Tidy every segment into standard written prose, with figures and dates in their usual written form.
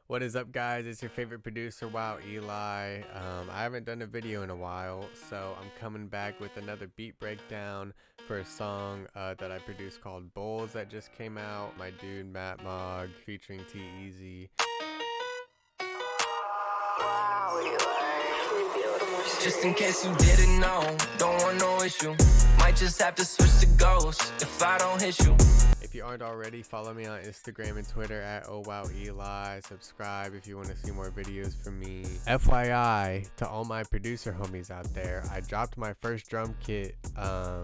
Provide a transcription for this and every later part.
What is up, guys? It's your favorite producer, Wow Eli. I haven't done a video in a while, so I'm coming back with another beat breakdown for a song that I produced called Bowls that just came out. My dude Mogg featuring Eazy. Just in case you didn't know, don't want no issue. Might just have to switch to ghost if I don't hit you. If you aren't already, follow me on Instagram and Twitter at OhWowEli. Subscribe if you want to see more videos from me. FYI to all my producer homies out there, I dropped my first drum kit a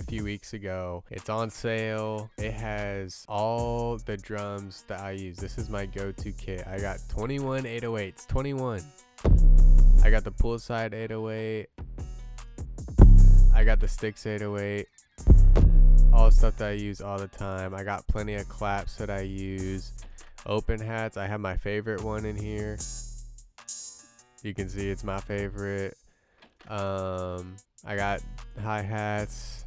few weeks ago. It's on sale. It has all the drums that I use. This is my go-to kit. I got 21 808s. 21. I got the poolside 808. I got the sticks 808. All stuff that I use all the time. I got plenty of claps that I use. Open hats. I have my favorite one in here. You can see it's my favorite. I got hi-hats.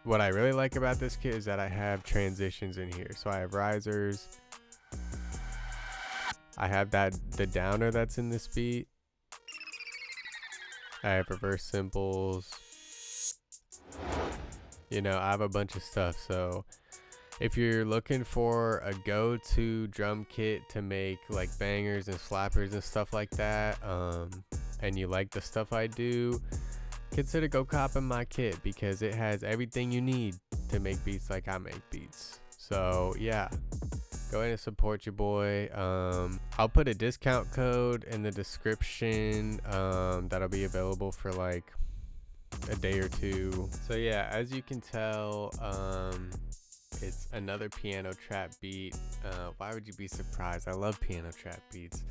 What I really like about this kit is that I have transitions in here. So I have risers. I have the downer that's in this beat. I have reverse cymbals. You know, I have a bunch of stuff. So if you're looking for a go-to drum kit to make like bangers and slappers and stuff like that, and you like the stuff I do, consider go copping my kit because it has everything you need to make beats like I make beats. So yeah, go ahead and support your boy. I'll put a discount code in the description that'll be available for like a day or two. So yeah, as you can tell, it's another piano trap beat. Why would you be surprised? I love piano trap beats,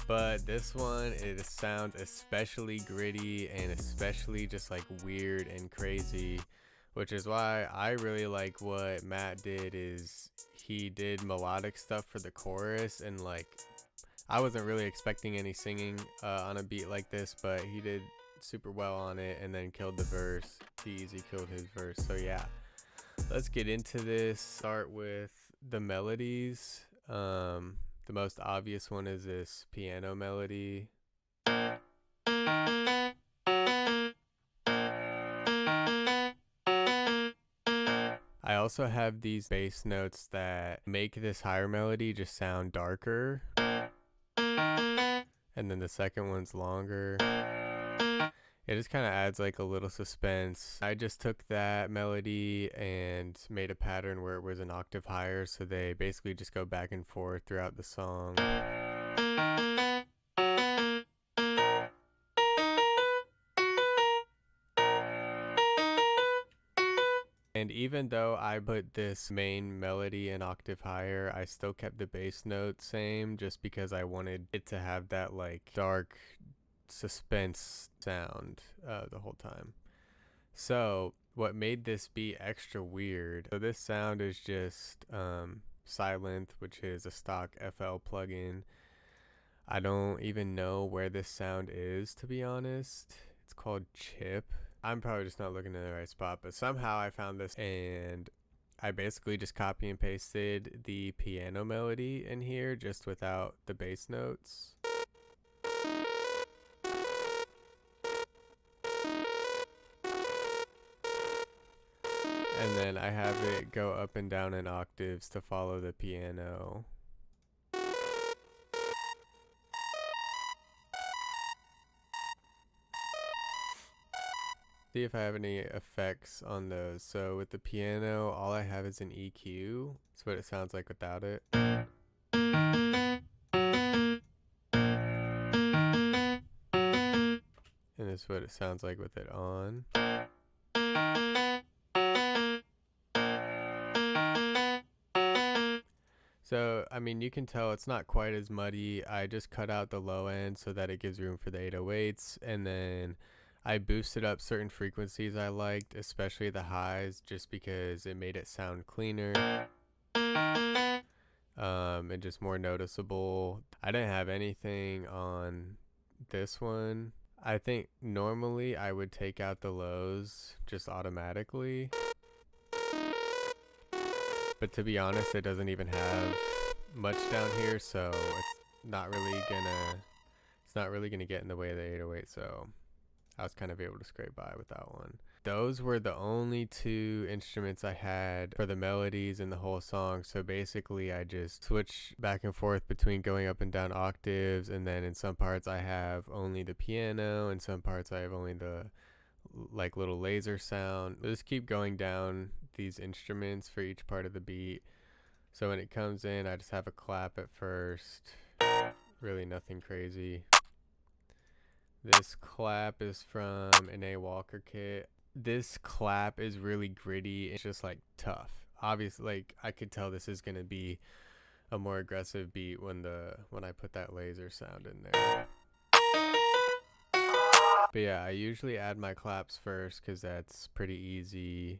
but this one, it sounds especially gritty and especially just like weird and crazy, which is why I really like what Matt did. Is he did melodic stuff for the chorus, and like I wasn't really expecting any singing on a beat like this, but he did super well on it and then killed the verse. Eazy killed his verse. So yeah, let's get into this. Start with the melodies. The most obvious one is this piano melody. I also have these bass notes that make this higher melody just sound darker, and then the second one's longer. It just kind of adds like a little suspense. I just took that melody and made a pattern where it was an octave higher, so they basically just go back and forth throughout the song. And even though I put this main melody an octave higher, I still kept the bass note same just because I wanted it to have that like dark suspense sound the whole time. So what made this beat extra weird, so this sound is just Silent, which is a stock FL plugin. I don't even know where this sound is, to be honest. It's called Chip. I'm probably just not looking in the right spot, but somehow I found this and I basically just copy and pasted the piano melody in here just without the bass notes. And then I have it go up and down in octaves to follow the piano. See if I have any effects on those. So with the piano, all I have is an EQ. That's what it sounds like without it. And this is what it sounds like with it on. So, I mean, you can tell it's not quite as muddy. I just cut out the low end so that it gives room for the 808s. And then I boosted up certain frequencies I liked, especially the highs, just because it made it sound cleaner. And just more noticeable. I didn't have anything on this one. I think normally I would take out the lows just automatically. But to be honest, it doesn't even have much down here, so not really gonna it's not really gonna get in the way of the 808, so I was kind of able to scrape by with that one. Those were the only two instruments I had for the melodies in the whole song. So basically I just switch back and forth between going up and down octaves, and then in some parts I have only the piano, and some parts I have only the like little laser sound. I just keep going down these instruments for each part of the beat. So when it comes in, I just have a clap at first. Really nothing crazy. This clap is from an A Walker kit. This clap is really gritty. It's just like tough. Obviously, like I could tell this is gonna be a more aggressive beat when I put that laser sound in there. But yeah, I usually add my claps first because that's pretty easy.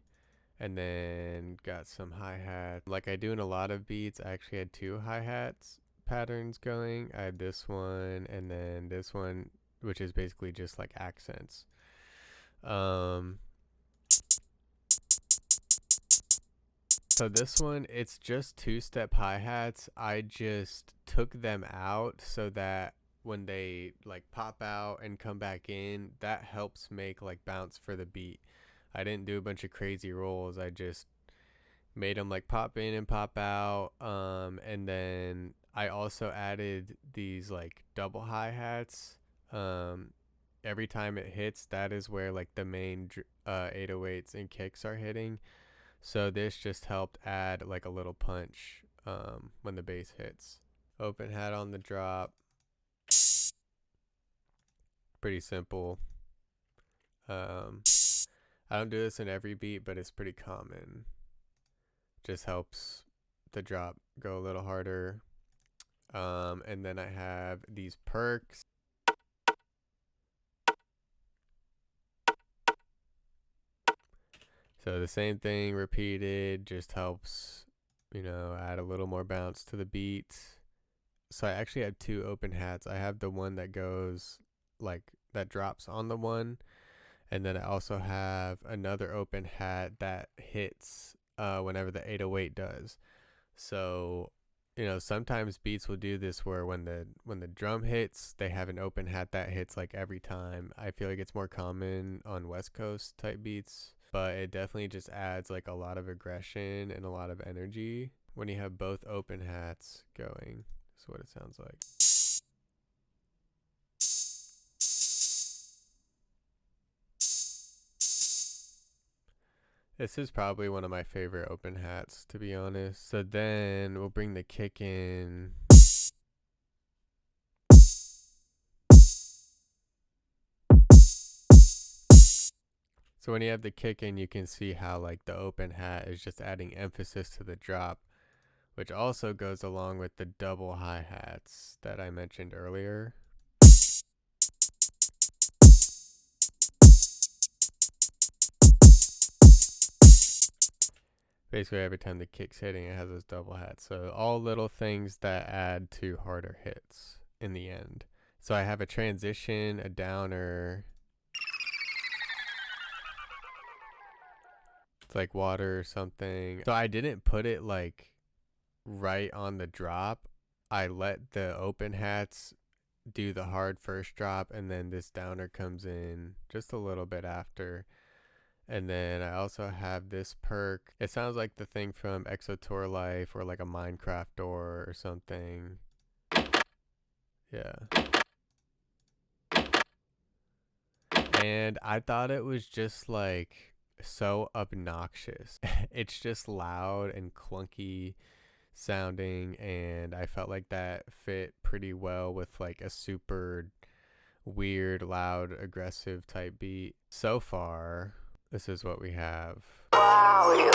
And then got some hi-hat. Like I do in a lot of beats, I actually had two hi-hats patterns going. I had this one and then this one, which is basically just like accents. So this one, it's just two-step hi-hats. I just took them out so that when they like pop out and come back in, that helps make like bounce for the beat. I didn't do a bunch of crazy rolls. I just made them like pop in and pop out. And then I also added these like double hi-hats. Every time it hits, that is where like the main 808s and kicks are hitting. So this just helped add like a little punch when the bass hits. Open hat on the drop. Pretty simple. I don't do this in every beat, but it's pretty common. Just helps the drop go a little harder. And then I have these perks. So the same thing repeated, just helps, add a little more bounce to the beat. So I actually have two open hats. I have the one that goes like that drops on the one, and then I also have another open hat that hits whenever the 808 does. So sometimes beats will do this where when the drum hits, they have an open hat that hits like every time. I feel like it's more common on West Coast type beats, but it definitely just adds like a lot of aggression and a lot of energy when you have both open hats going. That's what it sounds like. This is probably one of my favorite open hats, to be honest. So then we'll bring the kick in. So when you have the kick in, you can see how like the open hat is just adding emphasis to the drop, which also goes along with the double hi-hats that I mentioned earlier. Basically every time the kick's hitting, it has those double hats. So all little things that add to harder hits in the end. So I have a transition, a downer. It's like water or something. So I didn't put it like right on the drop. I let the open hats do the hard first drop, and then this downer comes in just a little bit after. And then I also have this perk. It sounds like the thing from Exo Tour Life or like a Minecraft door or something. Yeah. And I thought it was just like so obnoxious. It's just loud and clunky sounding, and I felt like that fit pretty well with like a super weird, loud, aggressive type beat. So far, this is what we have. Wow, Eli,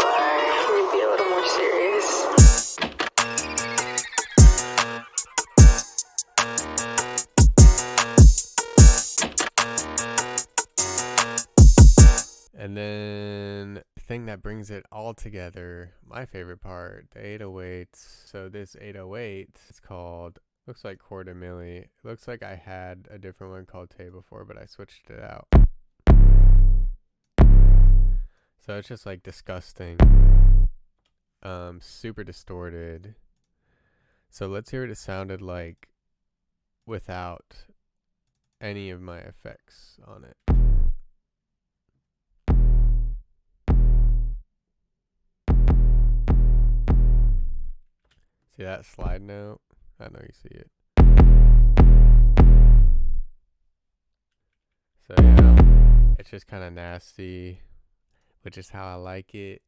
can you be a little more serious? And then the thing that brings it all together, my favorite part, the 808. So this 808, it's called, looks like quarter milli. It looks like I had a different one called Tay before, but I switched it out. So it's just like disgusting. Super distorted. So let's hear what it sounded like without any of my effects on it. See that slide note? I know you see it. So yeah, it's just kind of nasty, which is how I like it.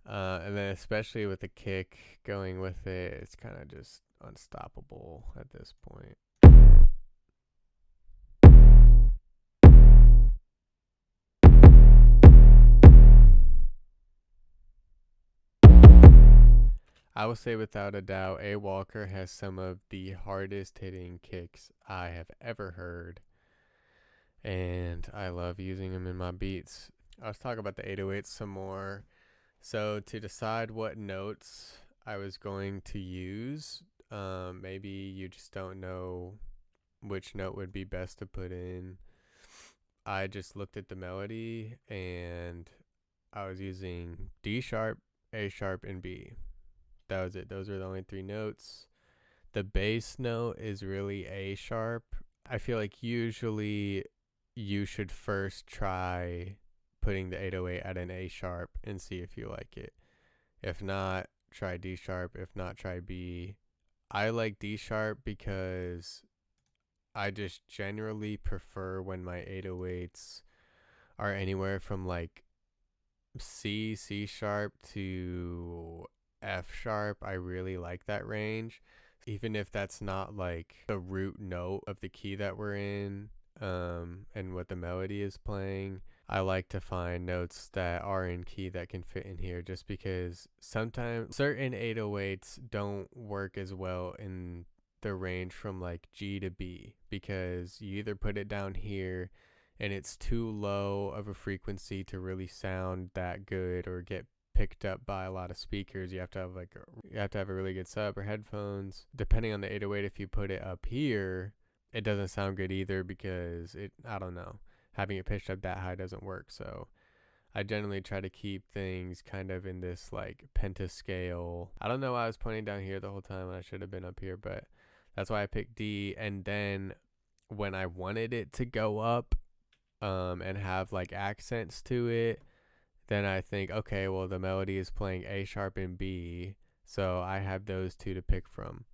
And then especially with the kick going with it, it's kind of just unstoppable at this point. I will say without a doubt, A. Walker has some of the hardest hitting kicks I have ever heard. And I love using them in my beats. Let's talk about the 808s some more. So to decide what notes I was going to use, maybe you just don't know which note would be best to put in. I just looked at the melody and I was using D sharp, A sharp, and B. That was it. Those are the only 3 notes. The bass note is really A sharp. I feel like usually you should first try putting the 808 at an A sharp and see if you like it. If not, try D sharp. If not, try B. I like D sharp because I just generally prefer when my 808s are anywhere from like C sharp to F sharp. I really like that range, even if that's not like the root note of the key that we're in, and what the melody is playing. I like to find notes that are in key that can fit in here, just because sometimes certain 808s don't work as well in the range from like G to B, because you either put it down here and it's too low of a frequency to really sound that good or get picked up by a lot of speakers. You have to have a really good sub or headphones. Depending on the 808, if you put it up here, it doesn't sound good either, because I don't know, having it pitched up that high doesn't work. So I generally try to keep things kind of in this like pentascale. I don't know why I was pointing down here the whole time when I should have been up here, but that's why I picked D. And then when I wanted it to go up and have like accents to it, then I think, okay, well, the melody is playing A sharp and B, so I have those 2 to pick from.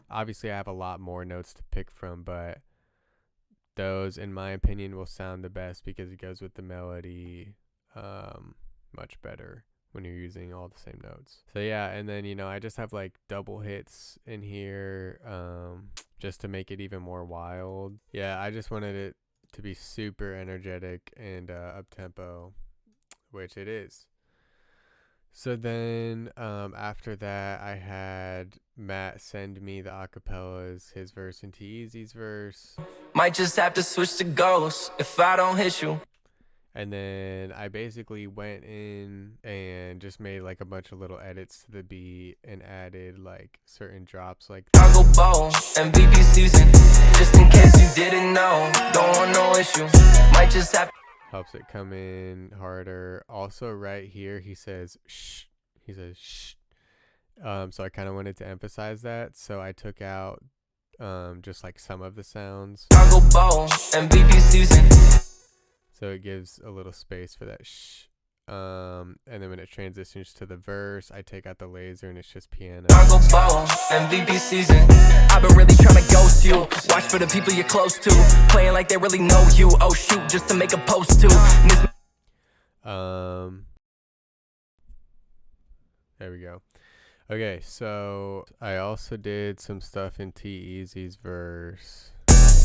Obviously, I have a lot more notes to pick from, but those, in my opinion, will sound the best because it goes with the melody much better when you're using all the same notes. So yeah, and then, you know, I just have like double hits in here just to make it even more wild. Yeah, I just wanted it to be super energetic and up-tempo, which it is. So then after that, I had Matt send me the acapellas, his verse into Eazy's verse. Might just have to switch to ghosts if I don't hit you. And then I basically went in and just made like a bunch of little edits to the beat and added like certain drops like I'll go ball, MVP season. Just in case you didn't know, don't want no issue. Might just have helps it come in harder. Also right here he says shh. He says shh. So I kind of wanted to emphasize that, so I took out just like some of the sounds. I'll go ball, MVP season. So it gives a little space for that shh. And then when it transitions to the verse, I take out the laser and it's just piano. I'll go ball, MVP season. I've been really trying to ghost you. Watch for the people you're close to, playing like they really know you. Oh shoot, just to make a post too. There we go. Okay, so I also did some stuff in T-Eazy's verse.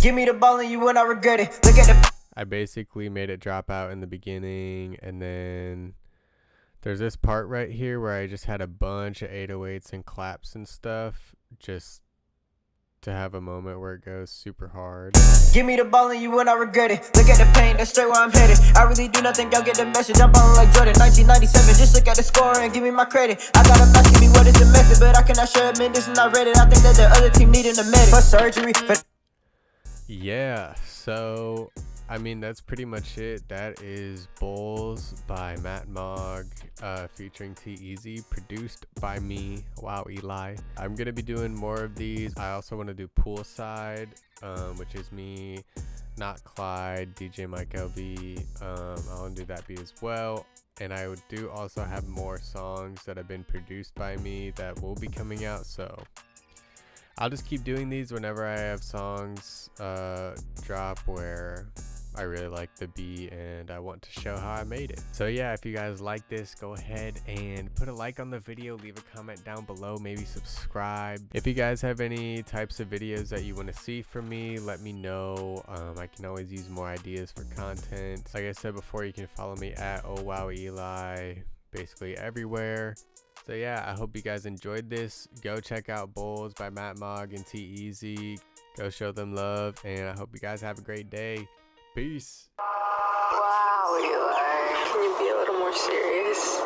Give me the ball and you will not regret it. Look at the I basically made it drop out in the beginning, and then there's this part right here where I just had a bunch of 808s and claps and stuff, just to have a moment where it goes super hard. Give me the ball and you will not regret it. Look at the pain, that's straight where I'm headed. I really do not think y'all get the message. I'm balling like Jordan, 1997. Just look at the score and give me my credit. I got a asking me what is the method, but I cannot share admit this and I read it. I think that the other team needing a medic for surgery. Yeah, so I mean, that's pretty much it. That is Bulls by Mogg, featuring Eazy, produced by me. Wow, Eli. I'm gonna be doing more of these. I also want to do Poolside, which is me, Not Clyde, DJ Mike LV. I want to do that beat as well. And I do also have more songs that have been produced by me that will be coming out, so I'll just keep doing these whenever I have songs drop where I really like the beat and I want to show how I made it. So yeah, if you guys like this, go ahead and put a like on the video, leave a comment down below, maybe subscribe. If you guys have any types of videos that you want to see from me, let me know. I can always use more ideas for content. Like I said before, you can follow me at ohwoweli basically everywhere. So yeah, I hope you guys enjoyed this. Go check out Bulls by Mogg and Eazy. Go show them love, and I hope you guys have a great day. Peace. Wow, Eli. Can you be a little more serious?